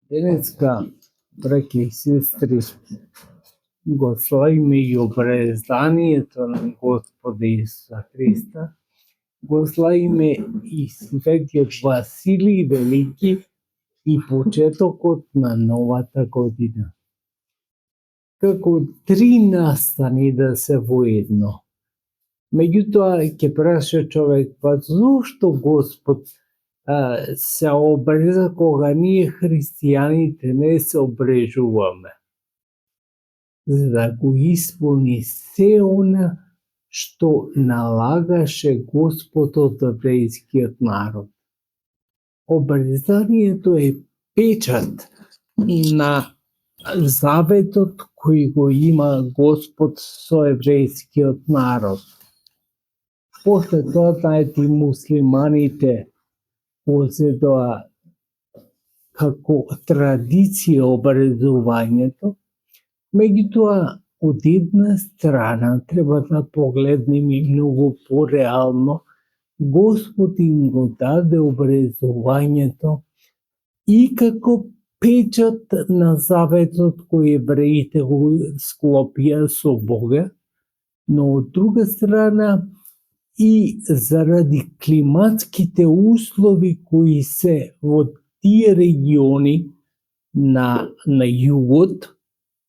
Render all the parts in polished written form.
Денеска, браќа и сестри, го славиме и обрезанието на Господа Исуса Христа, го славиме и светиот Василий Велики и почетокот на новата година. Како три настани да се воедно. Меѓутоа, ќе праша човек, па зошто Господ се обреза кога ние христијаните не се обрежуваме? За да го исполни се она што налагаше Господ од еврејскиот народ. Обрезанието е печат на заветот кој го има Господ со еврејскиот народ. После тоа, знаете, муслиманите го зедоа како традиција обрезувањето, меѓутоа од една страна треба да погледнеме многу пореално. Господ им го даде обрезувањето и како печат на заветот кој евреите го склопија со Бога, но од друга страна и заради климатските услови кои се во тие региони на југот,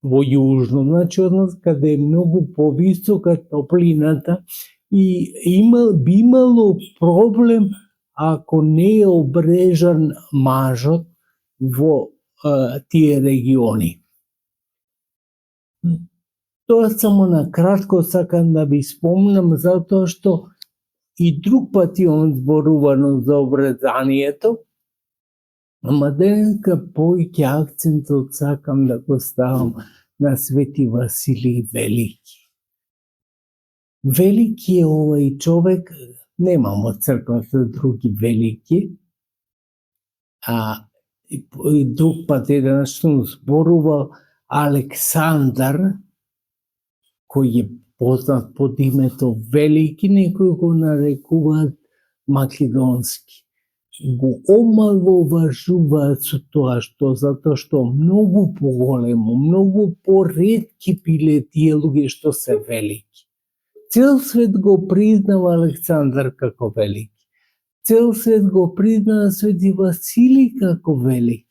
во јужно, значи од нас, каде е многу повисока топлината и би имало проблем ако не е обрежан мажот во тие региони. Тоа само на кратко сакам да ви спомнам, затоа што и друг пат имам зборувано за обрезанието, ама денеска повеќе акцентот сакам да го ставам на Свети Василий Велики. Велики е овој човек, немам од црквата други велики, и друг пат еден што зборувал Александар, кој е познат под името Велики, некои го нарекуваат македонски. Го омаловажуваат со тоа затоа што многу поголемо, многу поретки биле тие луѓе што се велики. Цел свет го признава Александар како велики. Цел свет го признава Свети Василий како велики.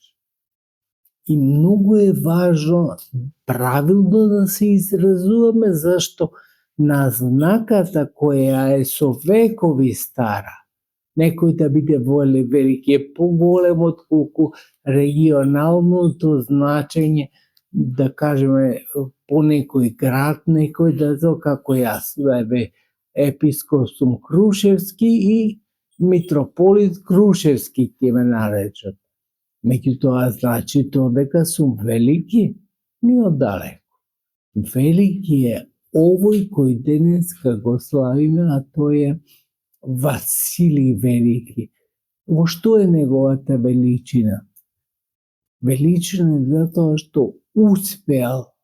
И многу е важно правилно да се изразуваме, зашто назнаката која е со векови стара, некој да биде велики е поголем од колку регионалното значење, да кажеме, по некој град, некој како јас, епископ сум Крушевски и митрополит Крушевски ќе ме наречат. Меѓутоа, значи тоа дека сум велики, ни оддалеку. Велики е овој кој денеска го славиме, а тој е Василий Велики. Во што е неговата величина? Величина е затоа што успеал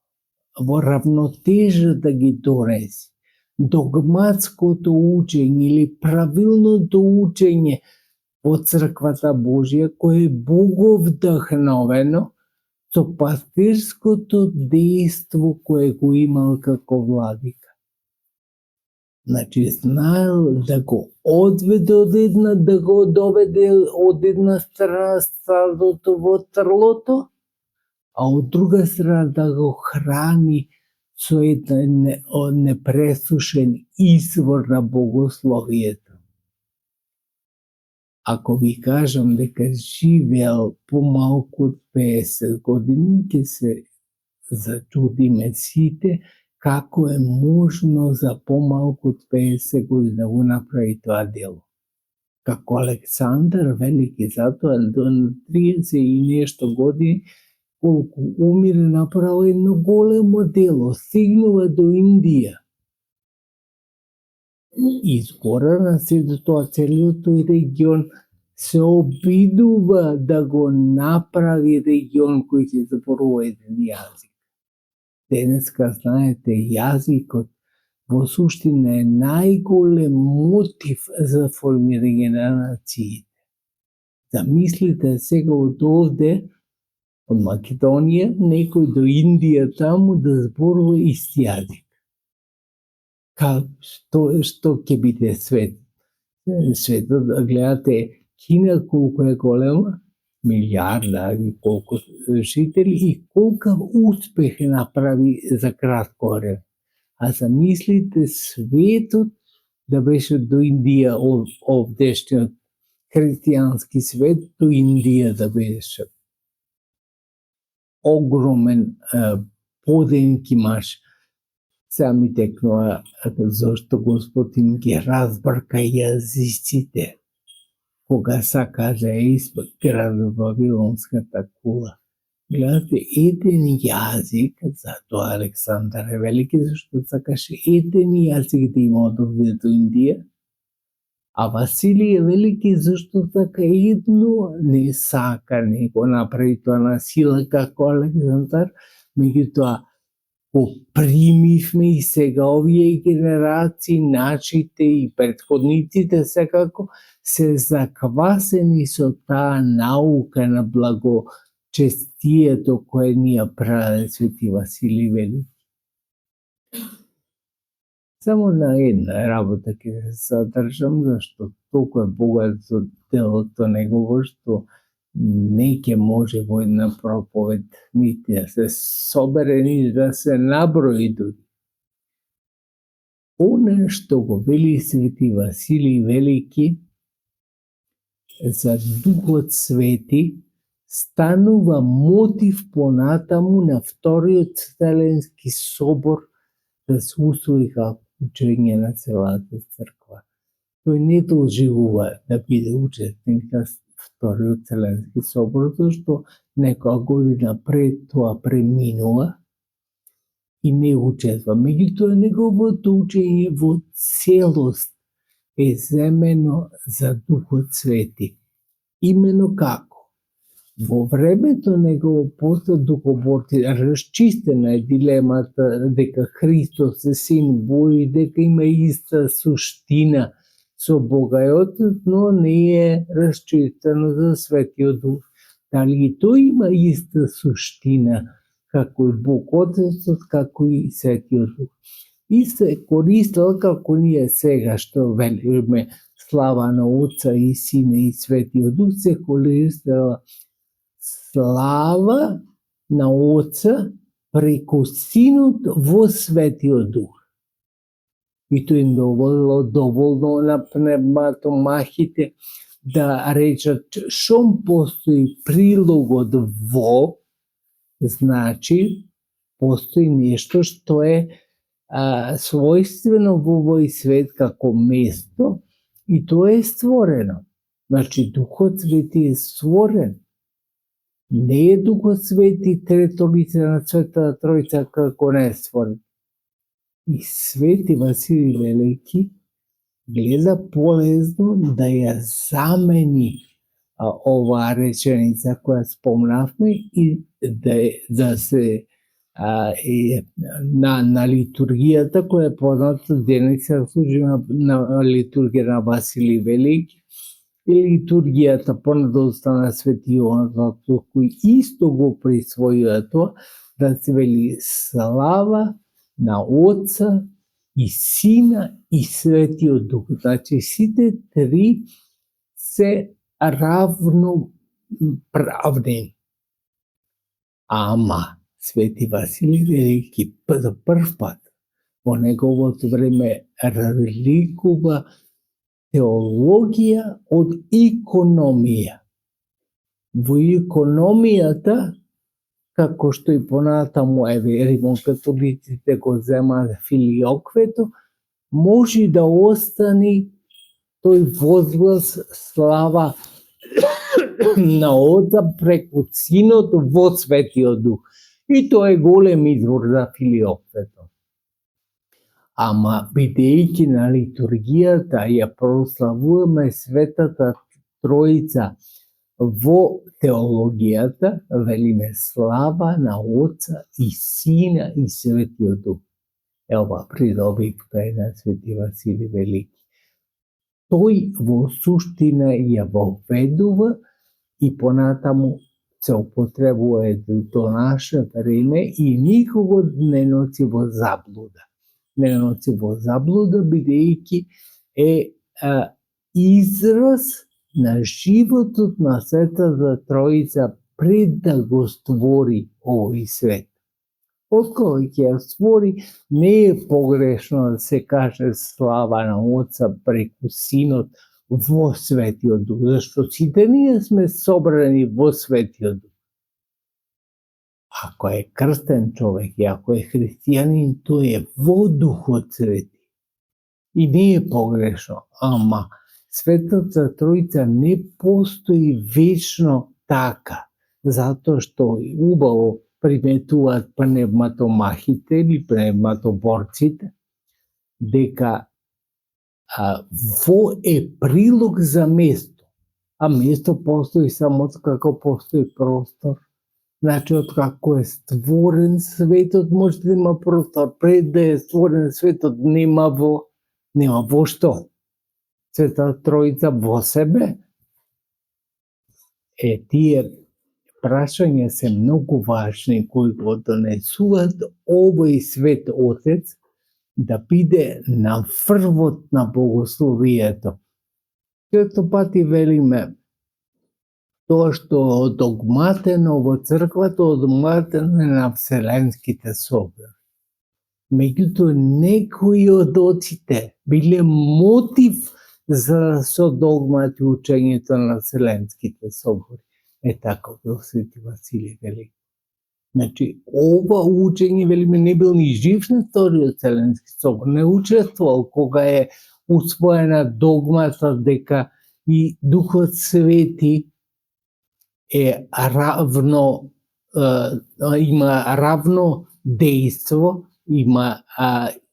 во равнотежа да ги донесе. Догматското учење или правилното учење во црквата Божија, кое е боговдахновено, со пастирското дејство кое го имал како владика. Значи, знаел да го одведе да го доведе од една страна стадото во трлото, а од друга страна да го храни со еден непресушен извор на богословието. Ако ви кажам дека живеел помалку од 50 години, ќе се зачудиме сите како е можно за помалку од 50 години да го направи тоа дело. Како Александар Велики, затоа до 30 и нешто години, колку умире, направил едно големо дело, стигнува до Индија. Изгора на сето тоа, целиот тој регион се обидува да го направи регион кој ќе зборува еден јазик. Денеска, знаете, јазикот во суштина е најголем мотив за формирање на нациите. Замислите сега од овде од Македонија, некој до Индија таму да зборува исти јазик. Што ќе биде свет? Светот, да гледате Кина колку е голема, милиарда или колку жители и колкав успех направи за кратко време. А замислите светот да беше до Индија, овдешниот христијански свет до Индија да беше. Огромен поденк имаш. Сега ми текнува зашто Господин ги разбрка јазиците, кога сака да изгради Вавилонската кула. Гледате, еден јазик, затоа Александар е велики, зашто сакаше еден јазик да има од овде до Индија, а Василий е велики зашто сака едно, не сака, не го направи тоа на сила како Александар, меѓутоа го примивме и сега овие генерации, нашите и претходниците секако се заквасени со таа наука на благочестието кое ни ја прави Свети Василий Велики. Само на една работа ќе се задржам, зашто толку е богат со делото негово, што не ќе може во една проповед нити да се собере, нити да се наброи дури. Оно што го вели Свети Василий Велики за Духот Свети станува мотив понатаму на Вториот Вселенски собор да се усвои како учење на целата црква. Тој не должигува да биде учесник на Вториот Вселенски собор, зашто некоја година пред тоа преминува и не учества. Меѓутоа, неговото учење во целост е земено за Духот Свети. Именно како? Во времето негово после духоборци расчистена е дилемата дека Христос е Син Божи, дека има иста суштина со Бога и Отец, но не е расчистено за Светиот Дух. Дали и тој има иста суштина како и Бог Отецот, како и Светиот Дух. И се користел како ние сега што велиме слава на Отца и Сина и Светиот Дух, се користела слава на Отца преку Синот во Светиот Дух. И тој им доволно на пневматомахите да речат шом постои прилогот во, значи постои нешто што е својствено во овој свет како место и тоа е створено. Значи Духот Свети е створен. Не е Духот Свети трето лице на Светата Тројца како не е створен. И Свети Василий Велики гледа полезно да ја замени оваа реченица која спомнавме и да се на литургијата која е позната денес се служи на литургија на Василий Велики и литургијата понадоста на Свети Јован Златоуст кој исто го присвојува тоа да се вели слава на Отца и Сина и Светиот Дух. Значи сите три се равноправни. Ама Свети Василий Велики за прв пат во неговото време разликува теологија од икономија. Во икономијата, како што и понатаму римокатолиците го земаат филиоквето, може да остани тој возглас слава на Отца преку Синот во Светиот Дух. И тоа е голем извор за филиоквето. Ама бидејќи на литургијата ја прославуваме Светата Тројца во теологијата, велиме слава на Отца и Сина и Светиот Дух. Ова придобивка е на Свети Василий Велики. Тој во суштина ја воведува и понатаму се употребува до наше време и никого не носи во заблуда. Не носи во заблуда, бидејќи е израз на животот на Светата Троица пред да го створи овој свет. Откога ќе ја створи, не е погрешно да се каже слава на Отца преку Синот во Светиот Дух, зашто сите ние сме собрани во Светиот Дух. Ако е крстен човек и ако е христијанин, тој е во Духот Свети. И не е погрешно, ама Светата Троица не постои вечно така, затоа што убаво приметуваат пневматомахите или пневматоборците, дека во е прилог за место, а место постои само како постои простор. Значи, откако е створен светот, може да има простор. Пред да е створен светот, нема во што. Светата Троица во себе. Тие прашања се многу важни, кои го донесуваат овој свет Отец да биде на врвот на богословието. Често пати велиме тоа што догматено во црквата, догматено на вселенските собори. Меѓутоа, некои од оците биле мотив за со догмати учењето на вселенските собори. Така бил Свети Василий Велики. Значи, ова учење, велиме, не бил ни жив на вториот Вселенски собор, не учествувал кога е усвоена догмата дека и Духот Свети е равно, има равно дејство, има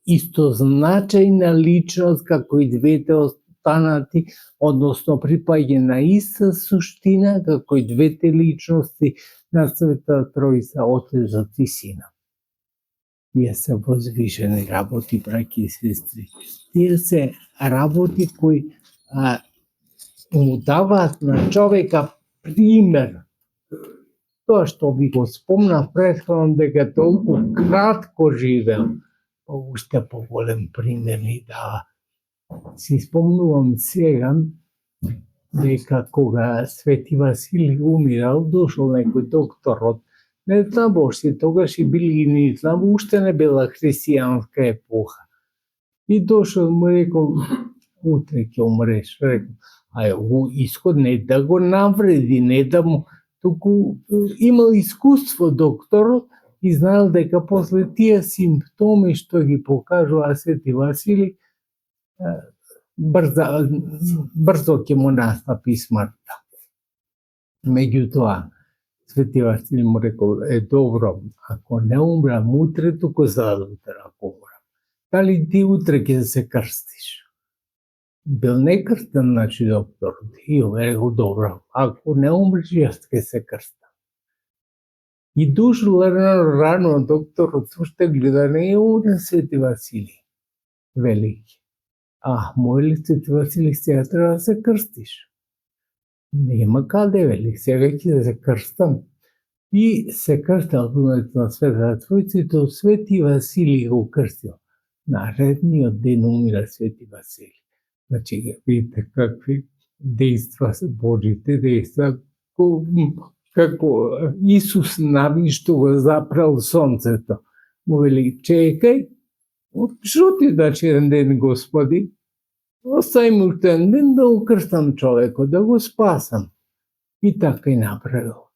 истозначајна личност како и двете останати, односно припаѓа на иста суштина како и двете личности на Светата Троица, Отецот и Синот. Тие се возвишени работи, браќи и сестри. Тие се работи кои му даваат на човека пример. Тоа што ви го спомнав претходно дека толку кратко живеел, уште поголем пример ни дава. Си спомнувам сега дека кога Свети Василий умирал, дошол некој доктор од не знам бошти, тогаш и били не знам, уште не била христијанска епоха. И дошол му рекол, утре ќе умреш, рекол, исход не да го навреди, не да му, туку имал искуство докторот и знаел дека после тие симптоми што ги покажува Свети Василий, брзо ќе му настапи смртта. Меѓутоа, Свети Василий му рекол, добро, ако не умрам утре, туку задутре ако умрам. Дали ти утре ќе се крстиш? Бил некрстен, значи, докторот. И овој рекол, добро, ако не умреш, јас ќе се крстам. И дошол рано докторот, уште гледа, не умре Свети Василий Велики. Мој Свети Василий, сега треба да се крстиш. Нема каде, вели, сега ќе се крстам. И се крстал на Светата Троица и тоа Свети Василий го крстил. Наредниот ден умира Свети Василий. Значи, видите какви дејства се Божите дејства, како Исус нави што го запрал сонцето. Му вели, чекај, што ти дачи еден ден, Господи? Остави му еден ден да го крстам човекот, да го спасам. И така и направил.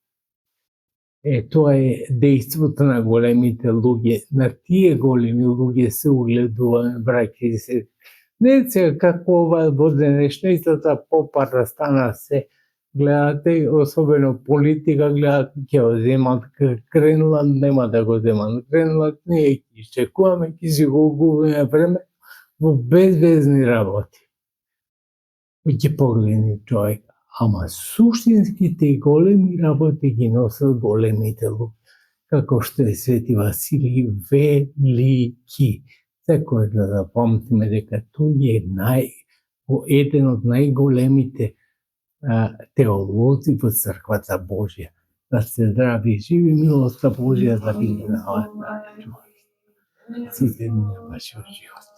Тоа е дејството на големите луѓе. На тие големи луѓе се угледуваме, браќи и се. Не сега како ова во денешнината попара стана се. Гледате, особено политика, гледат, ќе го земат Гренланд, нема да го земат Гренланд, ние ќе чекуваме, ќе си го губиме време во безвезни работи. Ќе погледни човек, ама суштинските и големи работи ги носат големите луѓе, како што е Свети Василий Велики. Секој да запомниме дека тој е еден од најголемите теолози во Црквата Божја. да сте здрави и живи, милоста Божја да ви изненада. Сите дни на вашиот живот.